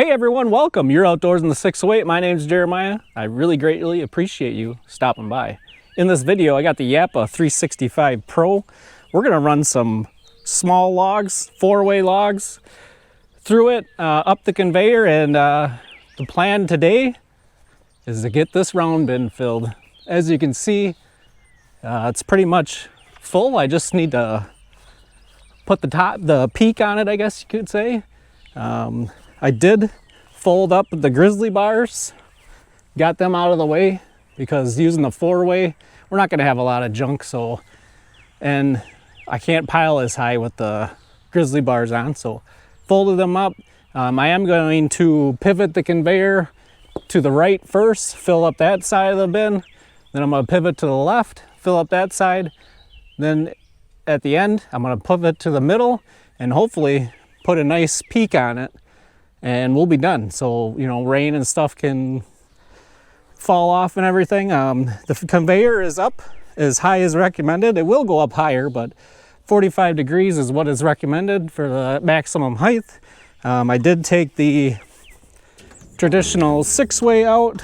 Hey everyone, welcome. You're outdoors in the 608. My name's Jeremiah. I really greatly appreciate you stopping by. In this video, I got the Japa 365 Pro. We're gonna run some small logs, 4-way logs, through it, up the conveyor, and the plan today is to get this round bin filled. As you can see, it's pretty much full. I just need to put the peak on it, I guess you could say. I did fold up the grizzly bars, got them out of the way because using the 4-way, we're not gonna have a lot of junk, and I can't pile as high with the grizzly bars on, so folded them up. I am going to pivot the conveyor to the right first, fill up that side of the bin, then I'm gonna pivot to the left, fill up that side, then at the end, I'm gonna pivot to the middle and hopefully put a nice peak on it, and we'll be done. So, you know, rain and stuff can fall off and everything. The conveyor is up as high as recommended. It will go up higher, but 45 degrees is what is recommended for the maximum height. I did take the traditional 6-way out,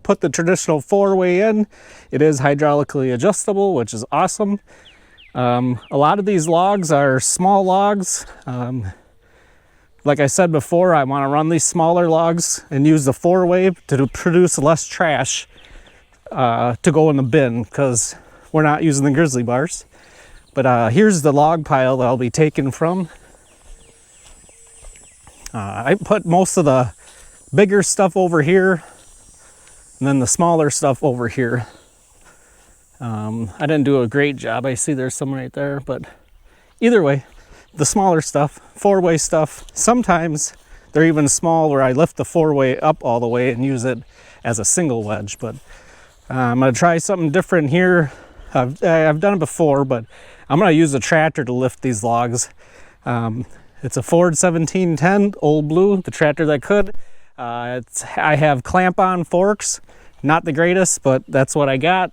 put the traditional 4-way in. It is hydraulically adjustable, which is awesome. A lot of these logs are small logs. Like I said before, I want to run these smaller logs and use the 4-way to produce less trash to go in the bin because we're not using the grizzly bars. But here's the log pile that I'll be taking from. I put most of the bigger stuff over here and then the smaller stuff over here. I didn't do a great job. I see there's some right there, but either way, the smaller stuff, 4-way stuff, sometimes they're even small where I lift the 4-way up all the way and use it as a single wedge. But I'm gonna try something different here. I've done it before, but I'm gonna use a tractor to lift these logs. It's a Ford 1710, old blue, the tractor that could. I have clamp-on forks, not the greatest, but that's what I got.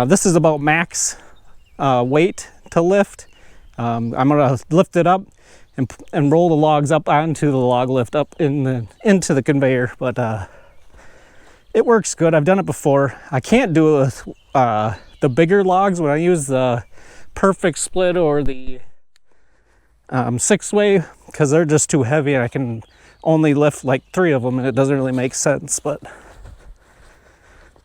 This is about max weight to lift. I'm gonna lift it up and roll the logs up onto the log lift up into the conveyor, but it works good. I've done it before. I can't do it with the bigger logs when I use the perfect split or the 6-way because they're just too heavy and I can only lift like 3 of them and it doesn't really make sense. But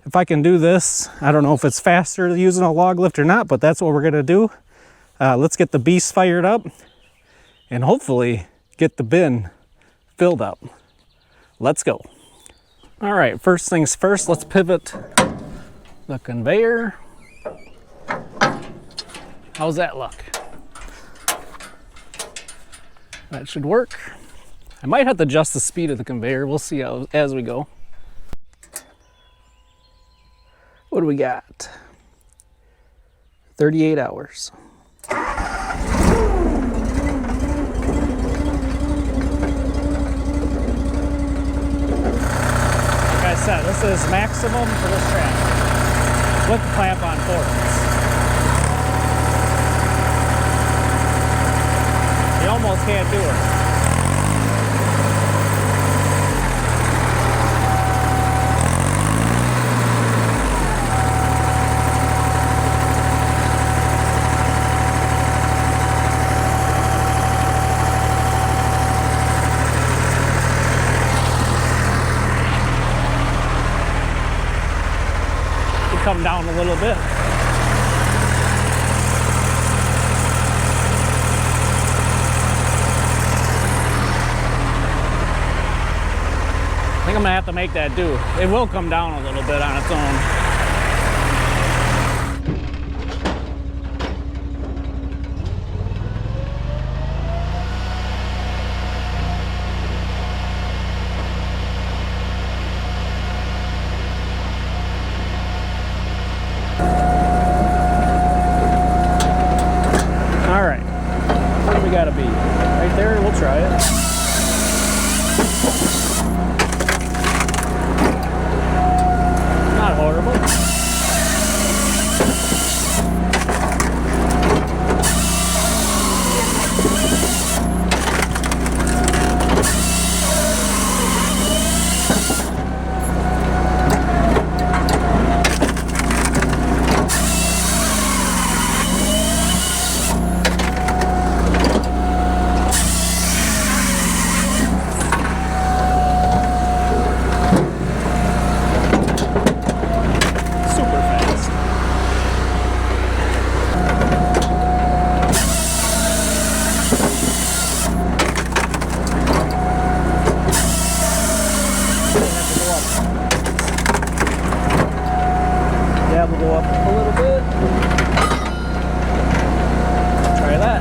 if I can do this, I don't know if it's faster using a log lift or not, but that's what we're gonna do. Let's get the beast fired up and hopefully get the bin filled up. Let's go. All right, first things first, let's pivot the conveyor. How's that look? That should work. I might have to adjust the speed of the conveyor. We'll see as we go. What do we got? 38 hours. This is maximum for this tractor with the clamp-on forks. You almost can't do it. Come down a little bit. I think I'm gonna have to make that do. It will come down a little bit on its own. Gotta be right there. We'll try it. Not horrible. go up a little bit. Try that.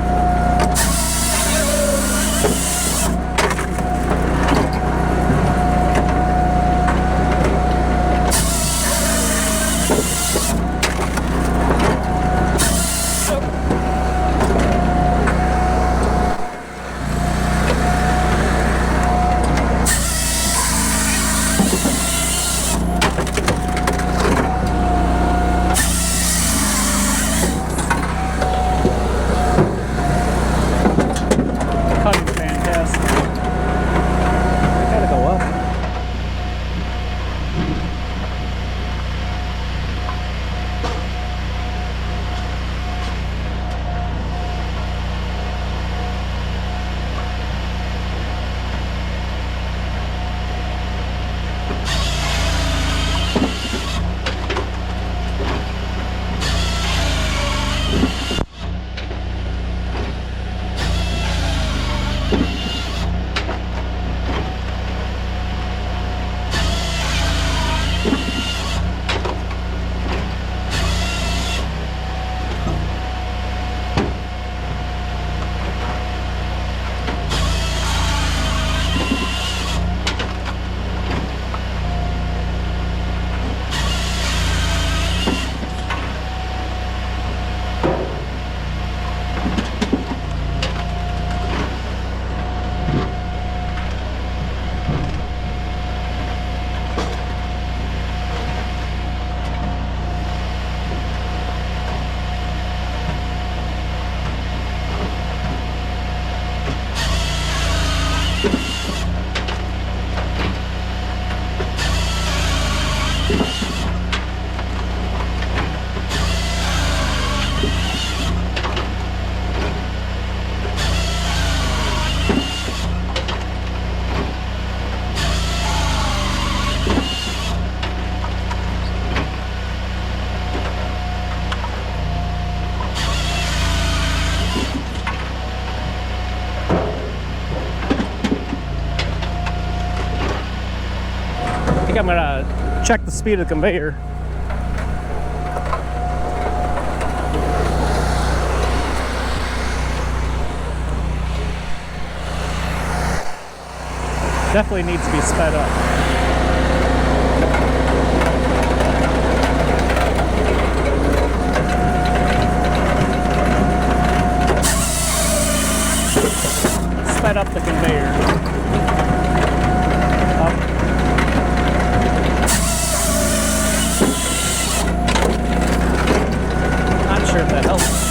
I'm gonna check the speed of the conveyor. Definitely needs to be sped up. Sped up the conveyor. If that helps.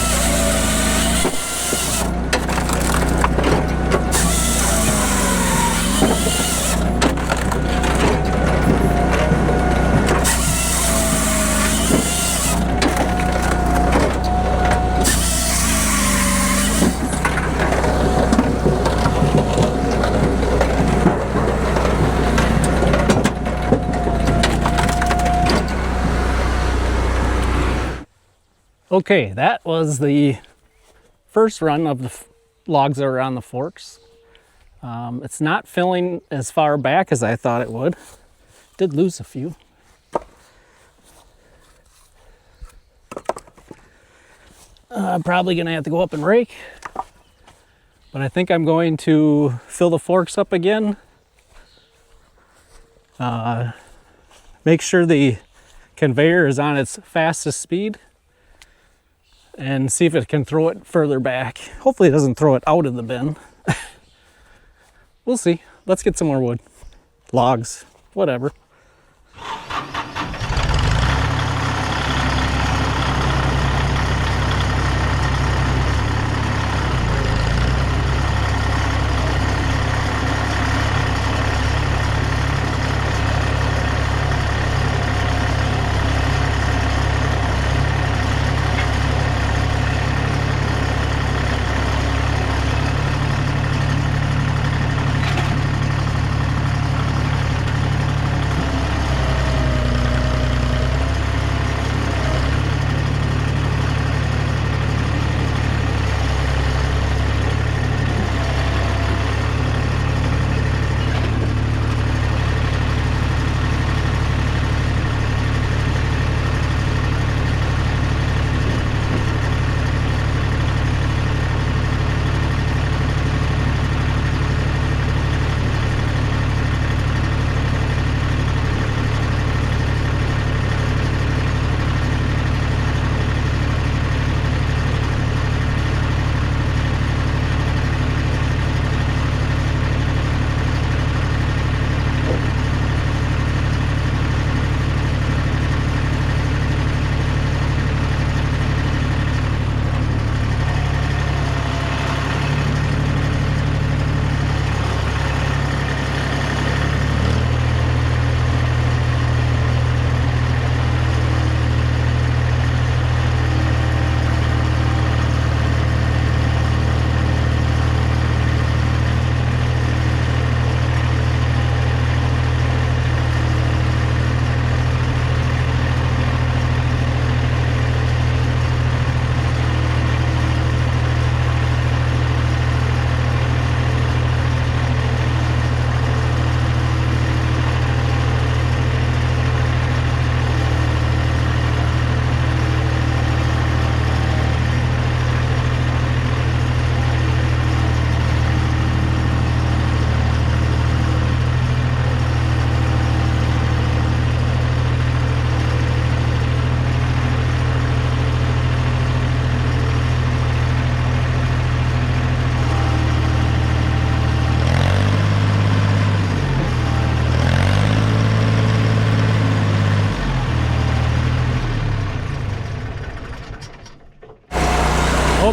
Okay, that was the first run of the logs that are on the forks. It's not filling as far back as I thought it would. Did lose a few. I'm probably gonna have to go up and rake, but I think I'm going to fill the forks up again. Make sure the conveyor is on its fastest speed, and see if it can throw it further back. Hopefully it doesn't throw it out of the bin. We'll see. Let's get some more wood. Logs, whatever.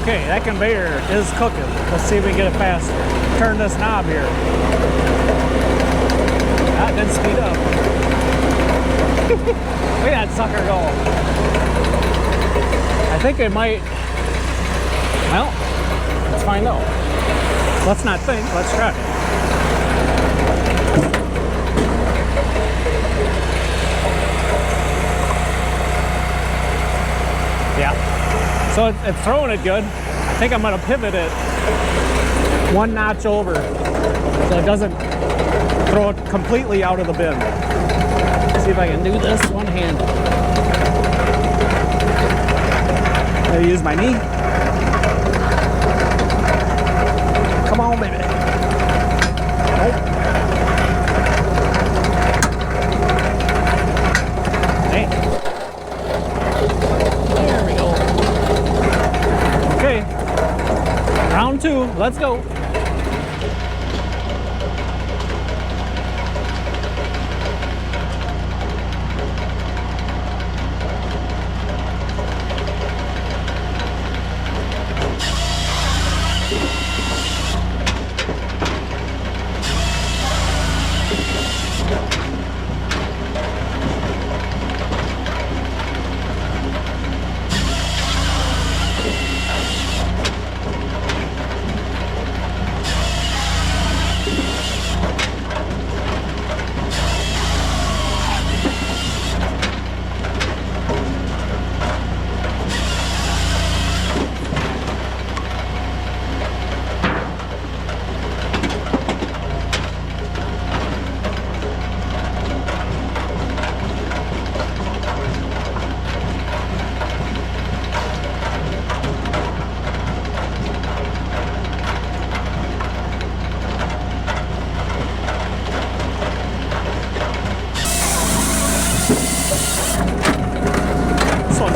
Okay, that conveyor is cooking. Let's see if we can get it faster. Turn this knob here. That didn't speed up. Look at that sucker go. I think it might. Well, let's find out. Let's not think, let's try. Yeah. So it's throwing it good. I think I'm gonna pivot it one notch over so it doesn't throw it completely out of the bin. See if I can do this one hand. Maybe use my knee. Come on, baby. Nope. Hey. There we go. Okay. Round 2. Let's go.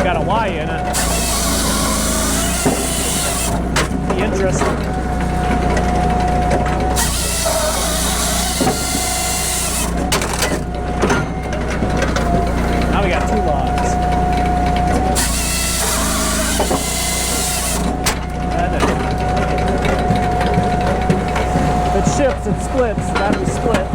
Got a Y in it. Be interesting. Now we got 2 logs. If it shifts, it splits. That'll be split.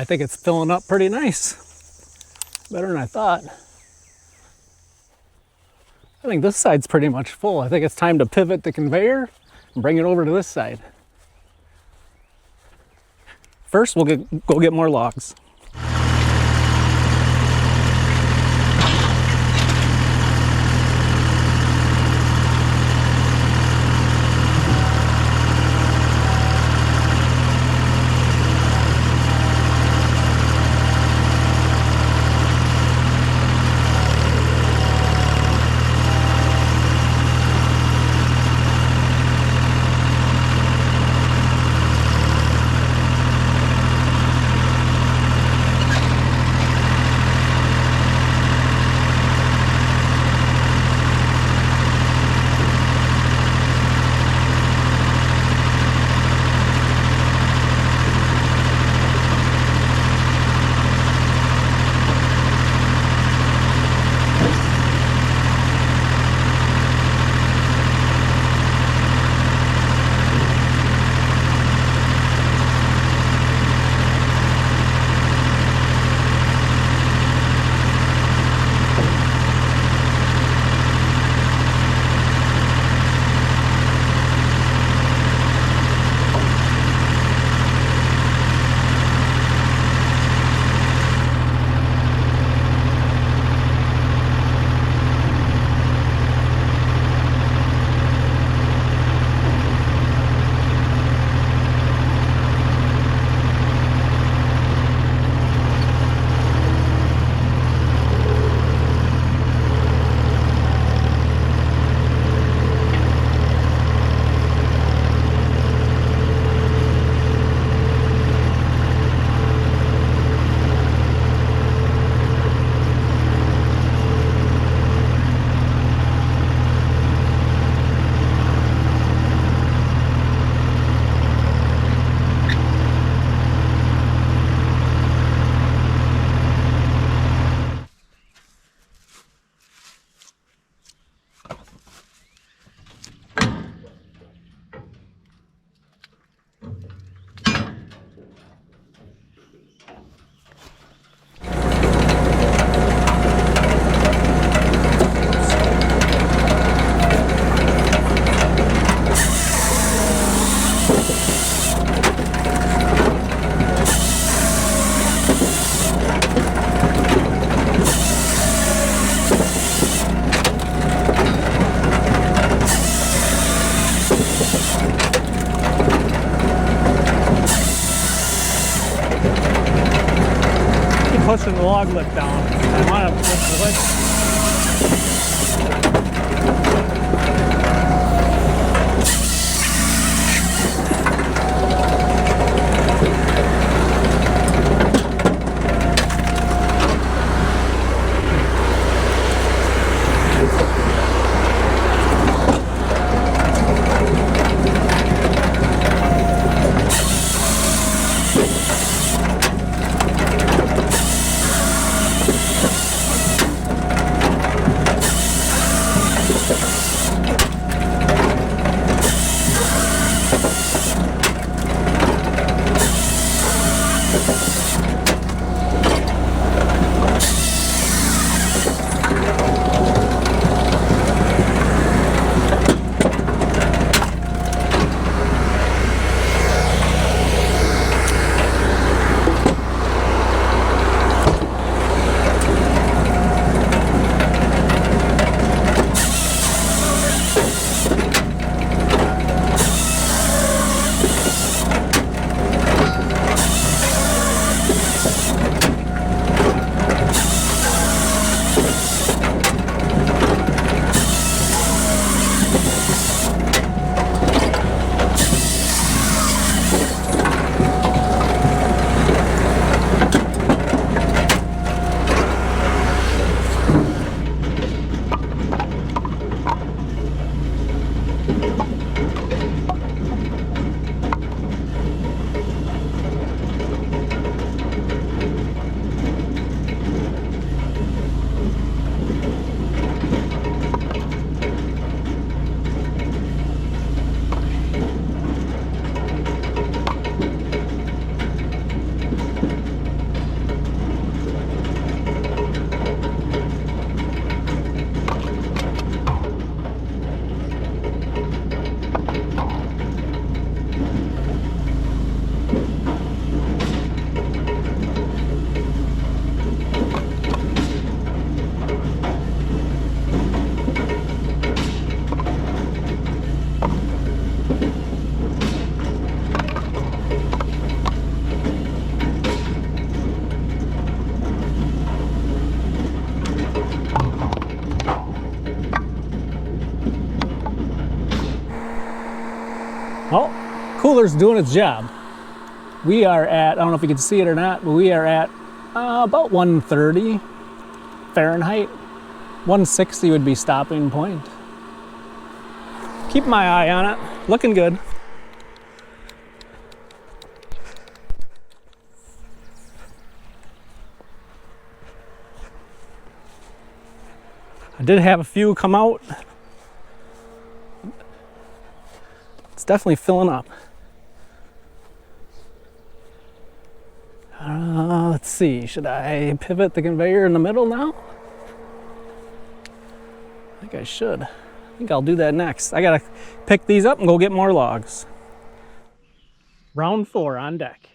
I think it's filling up pretty nice. Better than I thought. I think this side's pretty much full. I think it's time to pivot the conveyor and bring it over to this side. First, we'll go get more logs. Pushing the log lift down. I want to push the lift. Cooler's doing its job. We are at, I don't know if you can see it or not, but we are at about 130 Fahrenheit. 160 would be stopping point. Keep my eye on it. Looking good. I did have a few come out. It's definitely filling up. Let's see, should I pivot the conveyor in the middle now? I think I should. I think I'll do that next. I gotta pick these up and go get more logs. Round 4 on deck.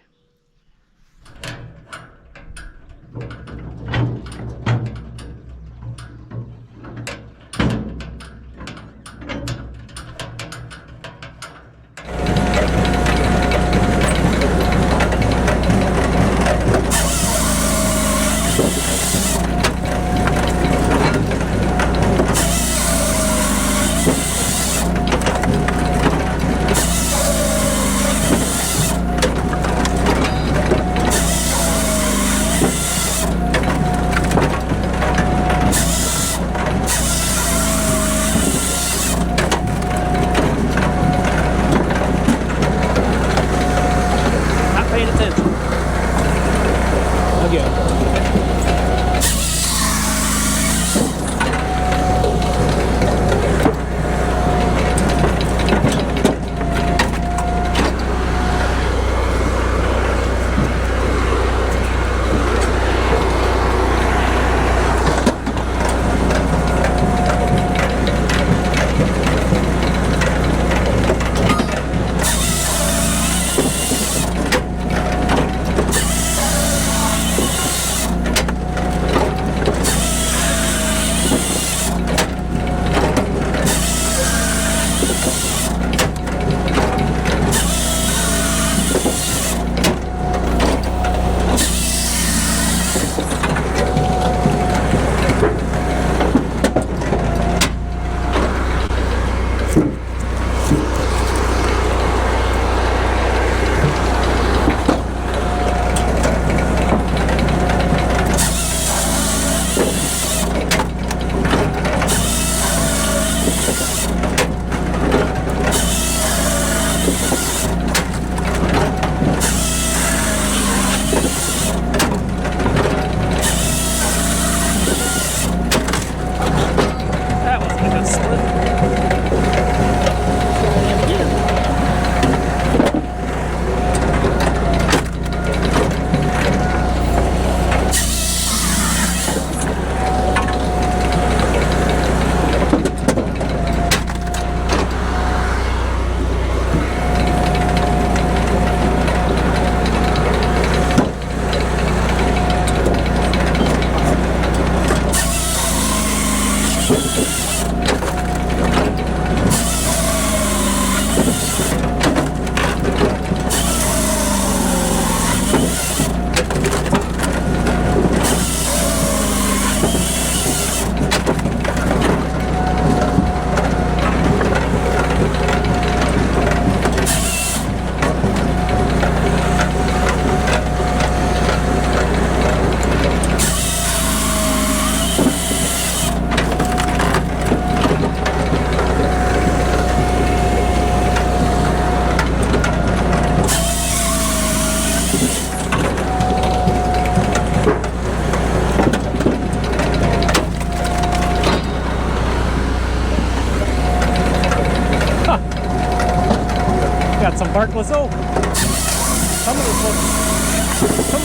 Barkless oak. Some of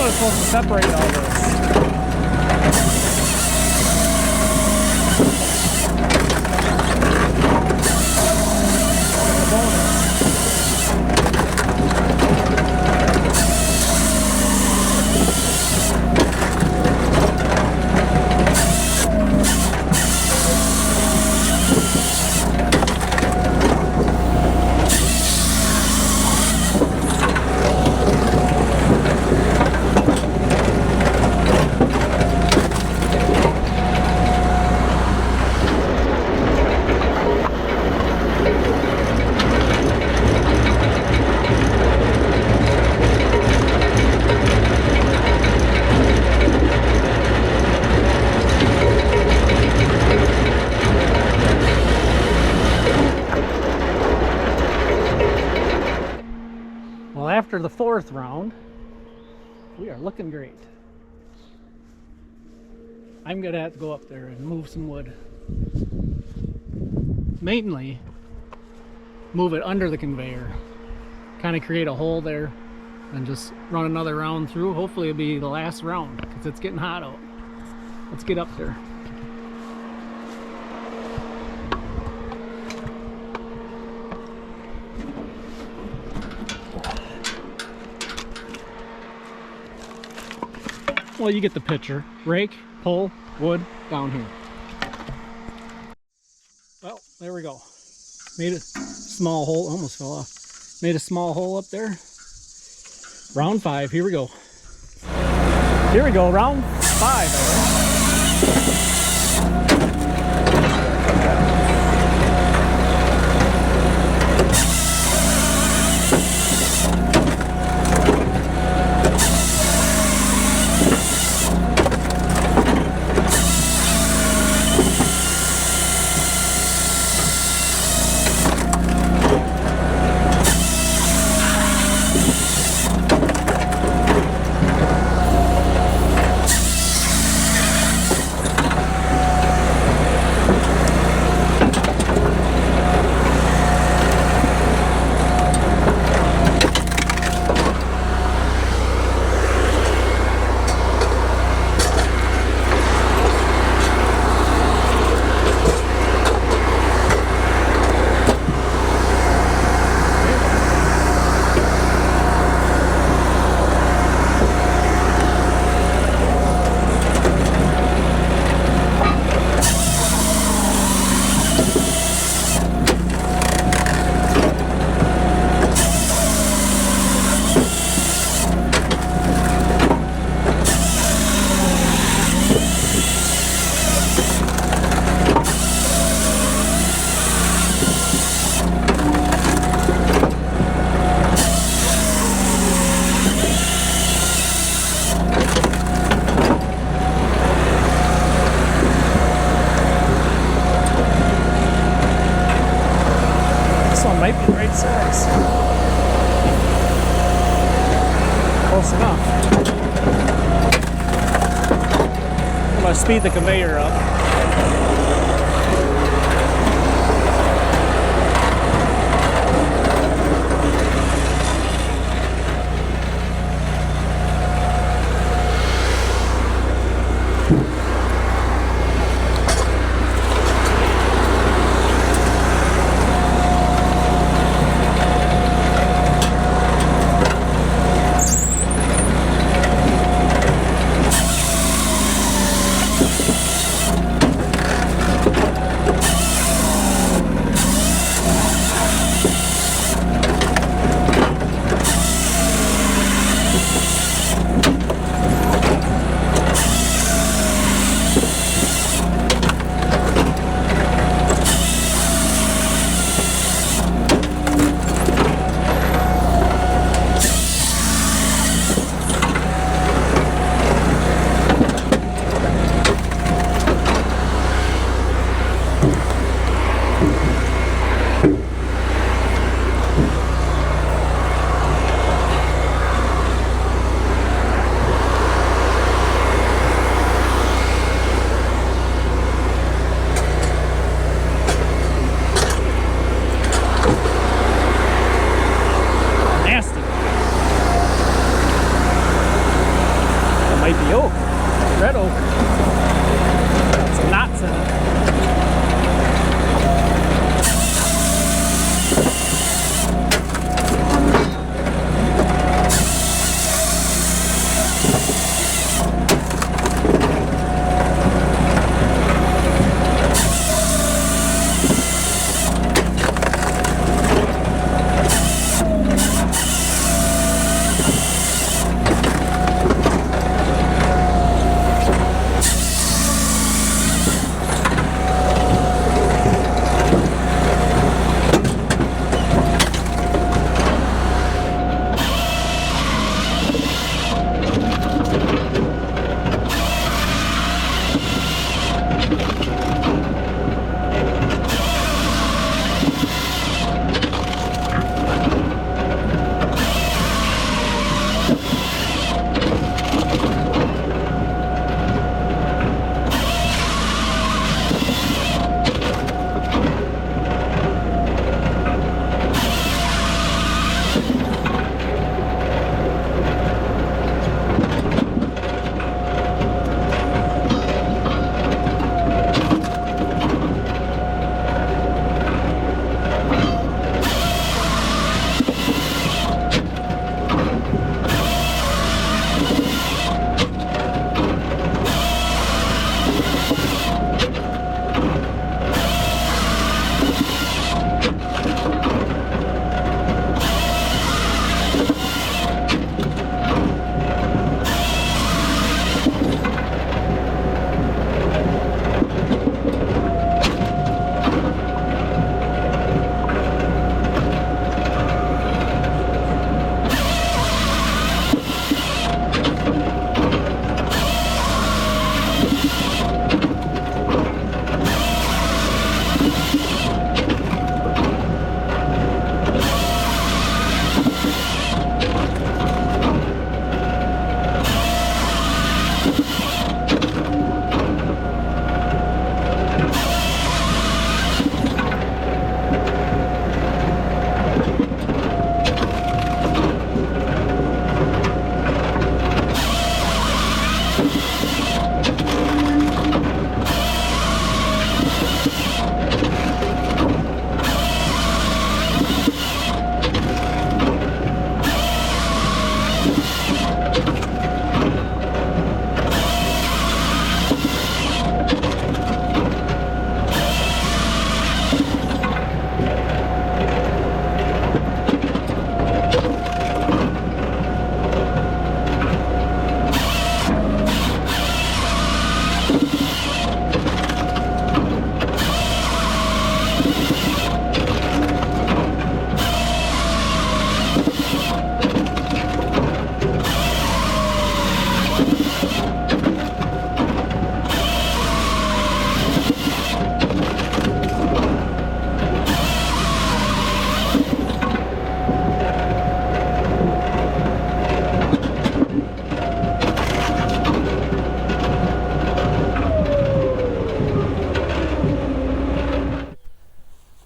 it's supposed to separate all this. enter the 4th round. We are looking great. I'm gonna have to go up there and move some wood. Mainly move it under the conveyor. Kind of create a hole there and just run another round through. Hopefully it'll be the last round because it's getting hot out. Let's get up there. Well, you get the picture. Rake, pull, wood, down here. Well, there we go. Made a small hole, almost fell off. Made a small hole up there. Round 5, here we go. Here we go, round 5. Might be the right size. Close enough. I'm going to speed the conveyor up.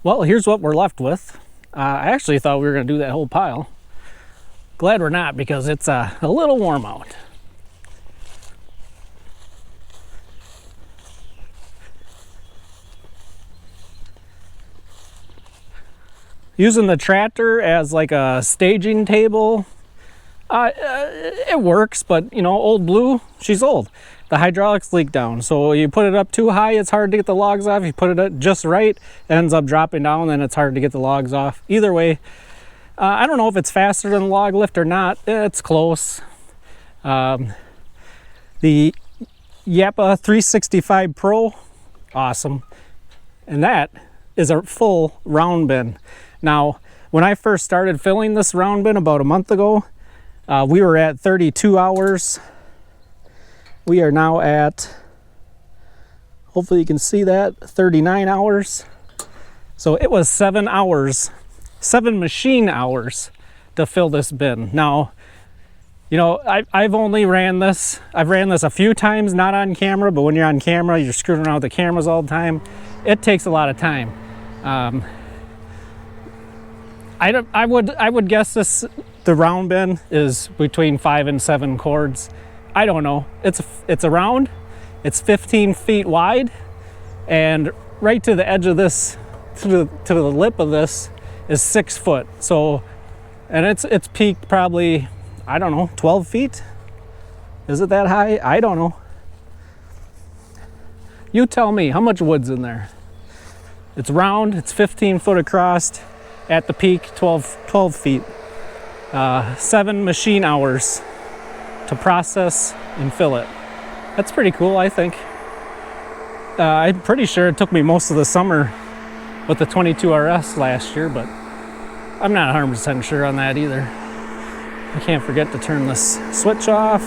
Well, here's what we're left with. I actually thought we were going to do that whole pile. Glad we're not, because it's a little warm out. Using the tractor as like a staging table, it works, but you know, old Blue, she's old. The hydraulics leak down, so you put it up too high, it's hard to get the logs off. You put it up just right, it ends up dropping down, then it's hard to get the logs off. Either way, I don't know if it's faster than the log lift or not. It's close. The Japa 365 Pro, awesome. And that is a full round bin. Now, when I first started filling this round bin about a month ago, we were at 32 hours. We are now at, hopefully you can see that, 39 hours. So it was 7 hours, 7 machine hours to fill this bin. Now, you know, I've only ran this, I've ran this a few times, not on camera, but when you're on camera, you're screwing around with the cameras all the time. It takes a lot of time. I would guess the round bin is between 5 and 7 cords. I don't know. It's a round. It's 15 feet wide, and right to the edge of this, to the lip of this, is 6 foot. So, and it's peaked probably, I don't know, 12 feet. Is it that high? I don't know. You tell me, how much wood's in there? It's round. It's 15 foot across. At the peak, 12 feet. 7 machine hours to process and fill it. That's pretty cool, I think. I'm pretty sure it took me most of the summer with the 22RS last year, but I'm not 100% sure on that either. I can't forget to turn this switch off.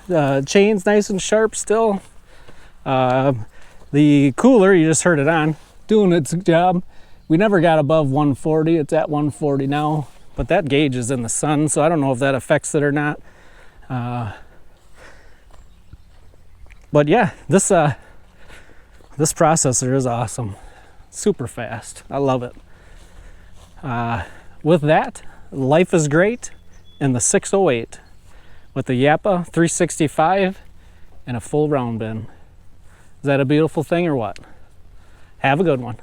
The chain's nice and sharp still. The cooler, you just heard it on, doing its job. We never got above 140. It's at 140 now, but that gauge is in the sun, so I don't know if that affects it or not. But yeah, this processor is awesome. Super fast. I love it. With that, life is great in the 608 with the Japa 365 and a full round bin. Is that a beautiful thing or what? Have a good one.